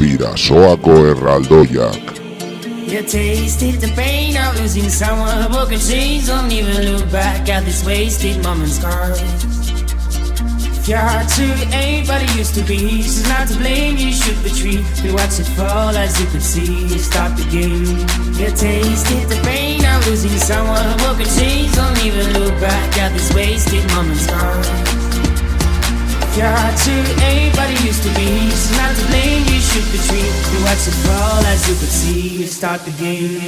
Pirasoako erraldoiak. You tasted the pain of losing someone. Broken chains, don't even look back at this wasted moment's gone. If your heart truly ain't what it used to be, she's not to blame, you should retreat. We watch it fall as you could see, stop the game. You tasted the pain of losing someone. Broken chains, don't even look back at this wasted moment's gone. If your heart truly ain't what it used to be, she's not to blame, you should retreat. We watch it fall as you could see, start the game.